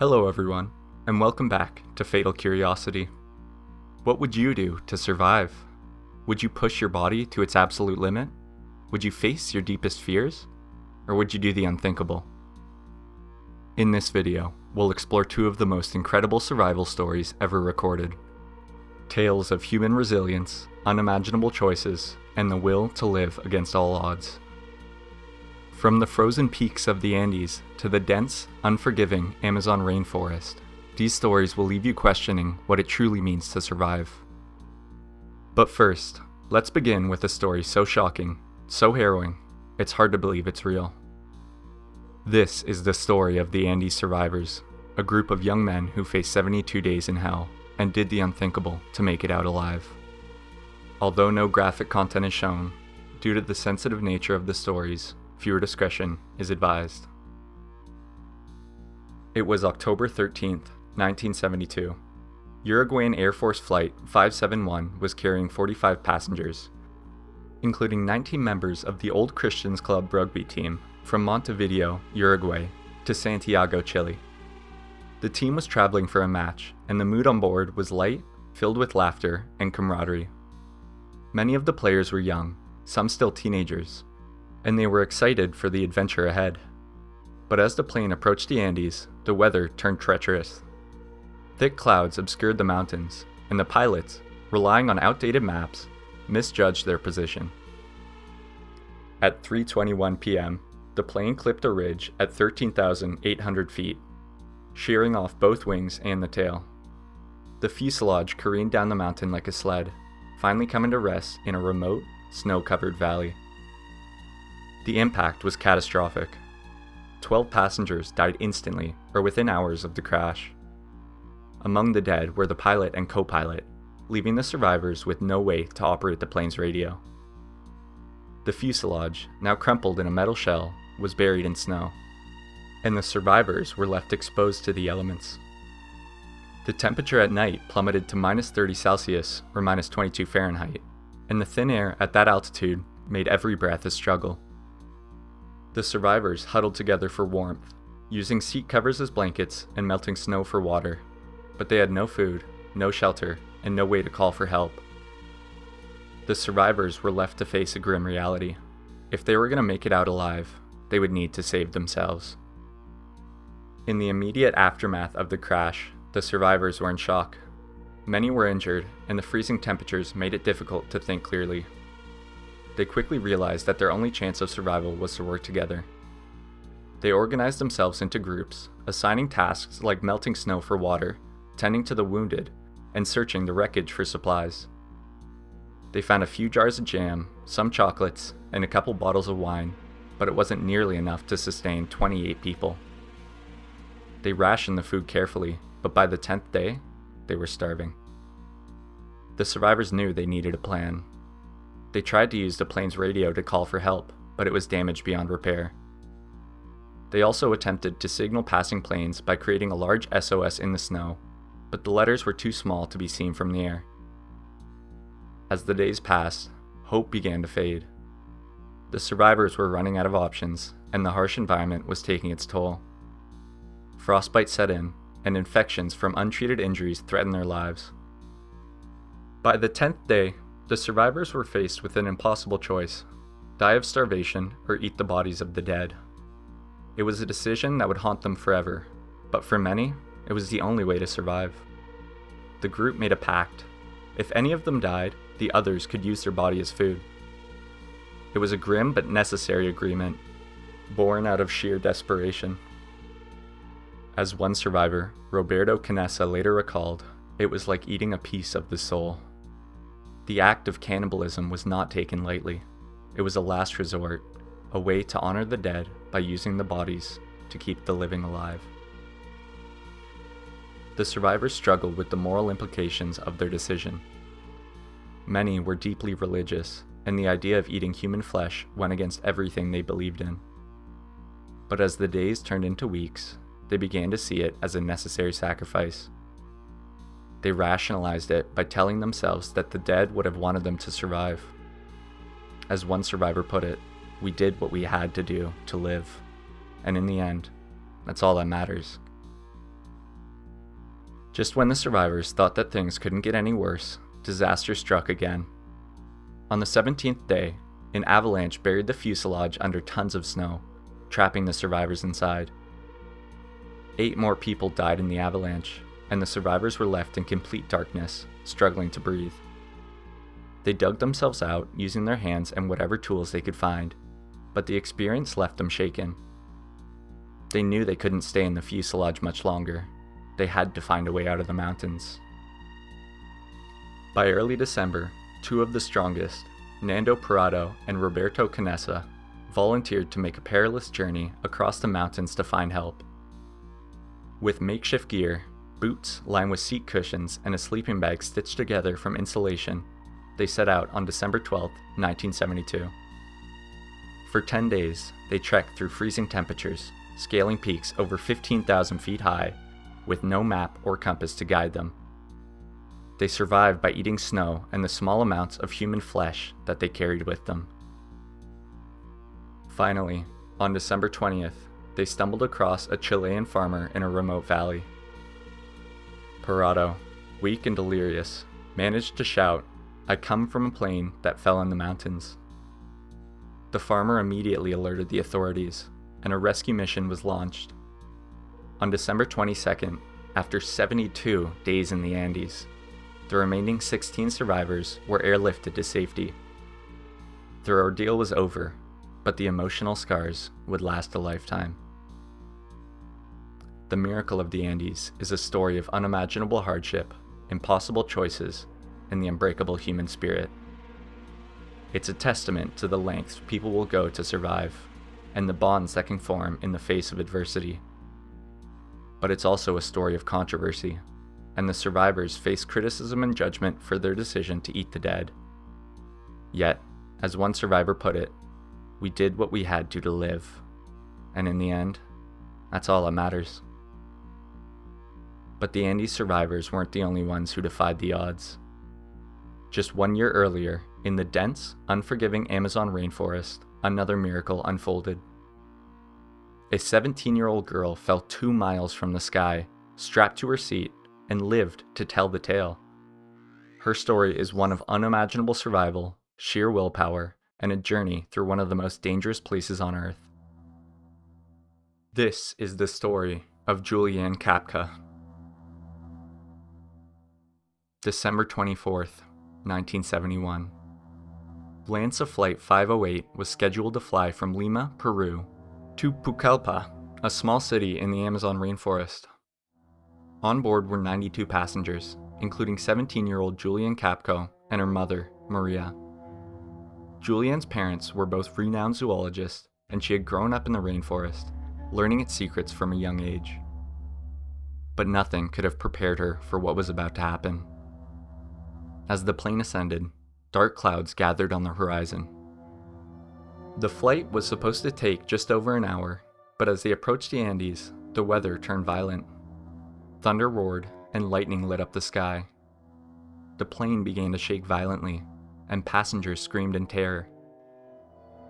Hello everyone, and welcome back to Fatal Curiosity. What would you do to survive? Would you push your body to its absolute limit? Would you face your deepest fears? Or would you do the unthinkable? In this video, we'll explore two of the most incredible survival stories ever recorded. Tales of human resilience, unimaginable choices, and the will to live against all odds. From the frozen peaks of the Andes to the dense, unforgiving Amazon rainforest, these stories will leave you questioning what it truly means to survive. But first, let's begin with a story so shocking, so harrowing, it's hard to believe it's real. This is the story of the Andes survivors, a group of young men who faced 72 days in hell and did the unthinkable to make it out alive. Although no graphic content is shown, due to the sensitive nature of the stories, viewer discretion is advised. It was October 13th, 1972. Uruguayan Air Force Flight 571 was carrying 45 passengers, including 19 members of the Old Christians Club rugby team from Montevideo, Uruguay, to Santiago, Chile. The team was traveling for a match, and the mood on board was light, filled with laughter and camaraderie. Many of the players were young, some still teenagers, and they were excited for the adventure ahead. But as the plane approached the Andes, the weather turned treacherous. Thick clouds obscured the mountains, and the pilots, relying on outdated maps, misjudged their position. At 3:21 p.m., the plane clipped a ridge at 13,800 feet, shearing off both wings and the tail. The fuselage careened down the mountain like a sled, finally coming to rest in a remote, snow-covered valley. The impact was catastrophic. 12 passengers died instantly or within hours of the crash. Among the dead were the pilot and co-pilot, leaving the survivors with no way to operate the plane's radio. The fuselage, now crumpled in a metal shell, was buried in snow, and the survivors were left exposed to the elements. The temperature at night plummeted to -30 Celsius or -22 Fahrenheit, and the thin air at that altitude made every breath a struggle. The survivors huddled together for warmth, using seat covers as blankets and melting snow for water, but they had no food, no shelter, and no way to call for help. The survivors were left to face a grim reality. If they were going to make it out alive, they would need to save themselves. In the immediate aftermath of the crash, the survivors were in shock. Many were injured, and the freezing temperatures made it difficult to think clearly. They quickly realized that their only chance of survival was to work together. They organized themselves into groups, assigning tasks like melting snow for water, tending to the wounded, and searching the wreckage for supplies. They found a few jars of jam, some chocolates, and a couple bottles of wine, but it wasn't nearly enough to sustain 28 people. They rationed the food carefully, but by the 10th day, they were starving. The survivors knew they needed a plan. They tried to use the plane's radio to call for help, but it was damaged beyond repair. They also attempted to signal passing planes by creating a large SOS in the snow, but the letters were too small to be seen from the air. As the days passed, hope began to fade. The survivors were running out of options, and the harsh environment was taking its toll. Frostbite set in, and infections from untreated injuries threatened their lives. By the 10th day, the survivors were faced with an impossible choice: die of starvation or eat the bodies of the dead. It was a decision that would haunt them forever, but for many, it was the only way to survive. The group made a pact. If any of them died, the others could use their body as food. It was a grim but necessary agreement, born out of sheer desperation. As one survivor, Roberto Canessa, later recalled, it was like eating a piece of the soul. The act of cannibalism was not taken lightly. It was a last resort, a way to honor the dead by using the bodies to keep the living alive. The survivors struggled with the moral implications of their decision. Many were deeply religious, and the idea of eating human flesh went against everything they believed in. But as the days turned into weeks, they began to see it as a necessary sacrifice. They rationalized it by telling themselves that the dead would have wanted them to survive. As one survivor put it, "We did what we had to do to live, and in the end, that's all that matters." Just when the survivors thought that things couldn't get any worse, disaster struck again. On the 17th day, an avalanche buried the fuselage under tons of snow, trapping the survivors inside. 8 more people died in the avalanche, and the survivors were left in complete darkness, struggling to breathe. They dug themselves out using their hands and whatever tools they could find, but the experience left them shaken. They knew they couldn't stay in the fuselage much longer. They had to find a way out of the mountains. By early December, 2 of the strongest, Nando Parado and Roberto Canessa, volunteered to make a perilous journey across the mountains to find help. With makeshift gear, boots lined with seat cushions, and a sleeping bag stitched together from insulation, they set out on December 12, 1972. For 10 days, they trekked through freezing temperatures, scaling peaks over 15,000 feet high, with no map or compass to guide them. They survived by eating snow and the small amounts of human flesh that they carried with them. Finally, on December 20th, they stumbled across a Chilean farmer in a remote valley. Parado, weak and delirious, managed to shout, "I come from a plane that fell in the mountains." The farmer immediately alerted the authorities, and a rescue mission was launched. On December 22nd, after 72 days in the Andes, the remaining 16 survivors were airlifted to safety. Their ordeal was over, but the emotional scars would last a lifetime. The miracle of the Andes is a story of unimaginable hardship, impossible choices, and the unbreakable human spirit. It's a testament to the lengths people will go to survive, and the bonds that can form in the face of adversity. But it's also a story of controversy, and the survivors face criticism and judgment for their decision to eat the dead. Yet, as one survivor put it, we did what we had to live, and in the end, that's all that matters. But the Andes survivors weren't the only ones who defied the odds. Just 1 year earlier, in the dense, unforgiving Amazon rainforest, another miracle unfolded. A 17-year-old girl fell 2 miles from the sky, strapped to her seat, and lived to tell the tale. Her story is one of unimaginable survival, sheer willpower, and a journey through one of the most dangerous places on Earth. This is the story of Julianne Kapka. December 24th, 1971. Lanza Flight 508 was scheduled to fly from Lima, Peru, to Pucallpa, a small city in the Amazon rainforest. On board were 92 passengers, including 17-year-old Julianne Kapka and her mother, Maria. Julianne's parents were both renowned zoologists, and she had grown up in the rainforest, learning its secrets from a young age. But nothing could have prepared her for what was about to happen. As the plane ascended, dark clouds gathered on the horizon. The flight was supposed to take just over an hour, but as they approached the Andes, the weather turned violent. Thunder roared and lightning lit up the sky. The plane began to shake violently, and passengers screamed in terror.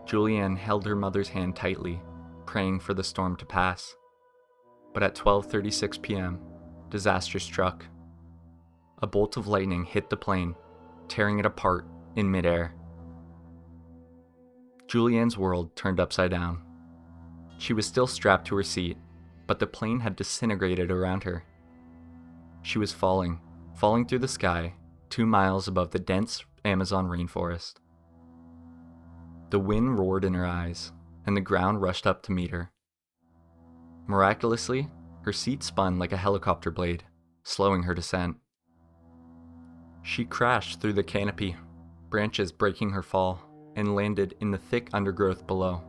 Julianne held her mother's hand tightly, praying for the storm to pass. But at 12:36 p.m., disaster struck. A bolt of lightning hit the plane, tearing it apart in midair. Julianne's world turned upside down. She was still strapped to her seat, but the plane had disintegrated around her. She was falling through the sky, 2 miles above the dense Amazon rainforest. The wind roared in her eyes, and the ground rushed up to meet her. Miraculously, her seat spun like a helicopter blade, slowing her descent. She crashed through the canopy, branches breaking her fall, and landed in the thick undergrowth below.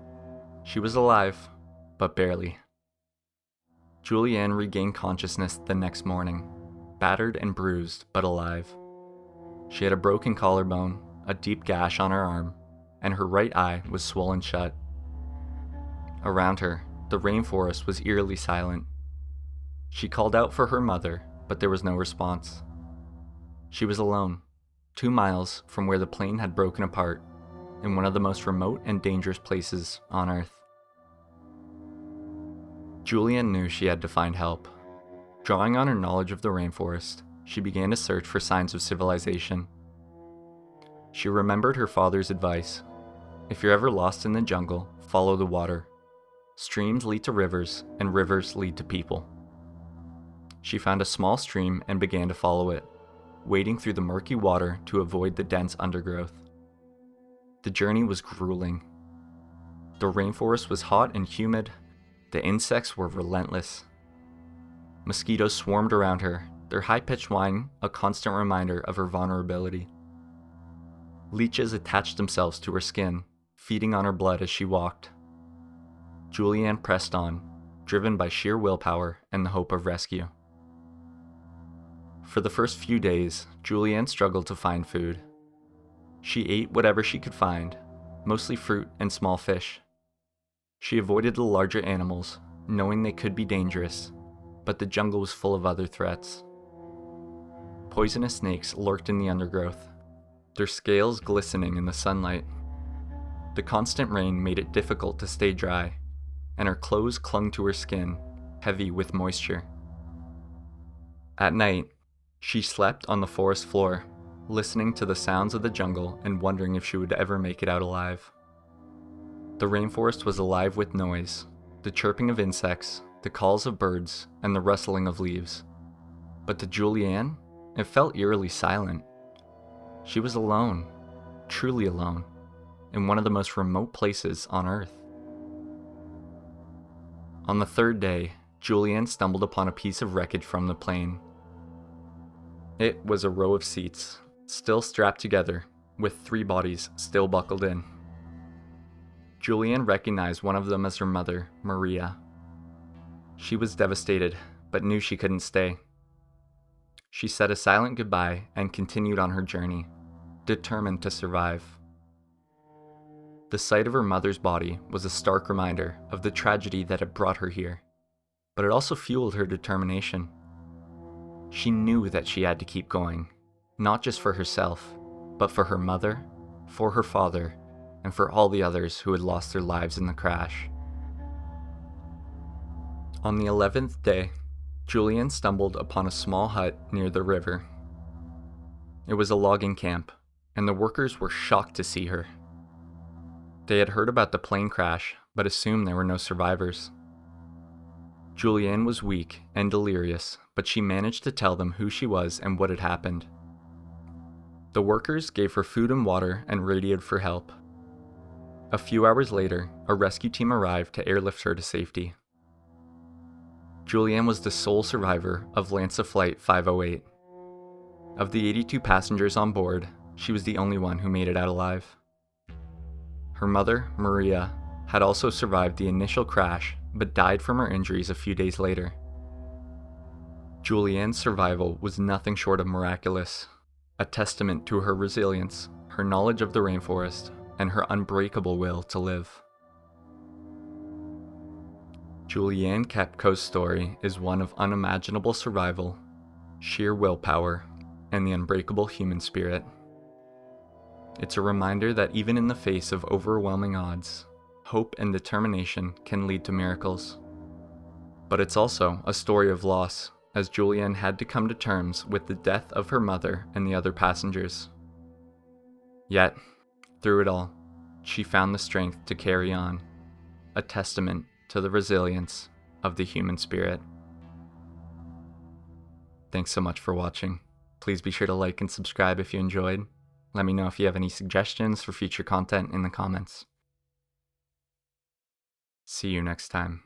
She was alive, but barely. Julianne regained consciousness the next morning, battered and bruised, but alive. She had a broken collarbone, a deep gash on her arm, and her right eye was swollen shut. Around her, the rainforest was eerily silent. She called out for her mother, but there was no response. She was alone, 2 miles from where the plane had broken apart, in one of the most remote and dangerous places on Earth. Julianne knew she had to find help. Drawing on her knowledge of the rainforest, she began to search for signs of civilization. She remembered her father's advice: if you're ever lost in the jungle, follow the water. Streams lead to rivers, and rivers lead to people. She found a small stream and began to follow it, wading through the murky water to avoid the dense undergrowth. The journey was grueling. The rainforest was hot and humid. The insects were relentless. Mosquitoes swarmed around her, their high-pitched whine a constant reminder of her vulnerability. Leeches attached themselves to her skin, feeding on her blood as she walked. Julianne pressed on, driven by sheer willpower and the hope of rescue. For the first few days, Julianne struggled to find food. She ate whatever she could find, mostly fruit and small fish. She avoided the larger animals, knowing they could be dangerous, but the jungle was full of other threats. Poisonous snakes lurked in the undergrowth, their scales glistening in the sunlight. The constant rain made it difficult to stay dry, and her clothes clung to her skin, heavy with moisture. At night, she slept on the forest floor, listening to the sounds of the jungle and wondering if she would ever make it out alive. The rainforest was alive with noise, the chirping of insects, the calls of birds, and the rustling of leaves. But to Julianne, it felt eerily silent. She was alone, truly alone, in one of the most remote places on Earth. On the third day, Julianne stumbled upon a piece of wreckage from the plane. It was a row of seats, still strapped together, with 3 bodies still buckled in. Julianne recognized one of them as her mother, Maria. She was devastated, but knew she couldn't stay. She said a silent goodbye and continued on her journey, determined to survive. The sight of her mother's body was a stark reminder of the tragedy that had brought her here, but it also fueled her determination. She knew that she had to keep going, not just for herself, but for her mother, for her father, and for all the others who had lost their lives in the crash. On the 11th day, Julianne stumbled upon a small hut near the river. It was a logging camp, and the workers were shocked to see her. They had heard about the plane crash, but assumed there were no survivors. Julianne was weak and delirious, but she managed to tell them who she was and what had happened. The workers gave her food and water and radioed for help. A few hours later, a rescue team arrived to airlift her to safety. Julianne was the sole survivor of Lanza Flight 508. Of the 82 passengers on board, she was the only one who made it out alive. Her mother, Maria, had also survived the initial crash but died from her injuries a few days later. Julianne's survival was nothing short of miraculous, a testament to her resilience, her knowledge of the rainforest, and her unbreakable will to live. Julianne Kepko's story is one of unimaginable survival, sheer willpower, and the unbreakable human spirit. It's a reminder that even in the face of overwhelming odds, hope and determination can lead to miracles. But it's also a story of loss, as Julianne had to come to terms with the death of her mother and the other passengers. Yet, through it all, she found the strength to carry on, a testament to the resilience of the human spirit. Thanks so much for watching. Please be sure to like and subscribe if you enjoyed. Let me know if you have any suggestions for future content in the comments. See you next time.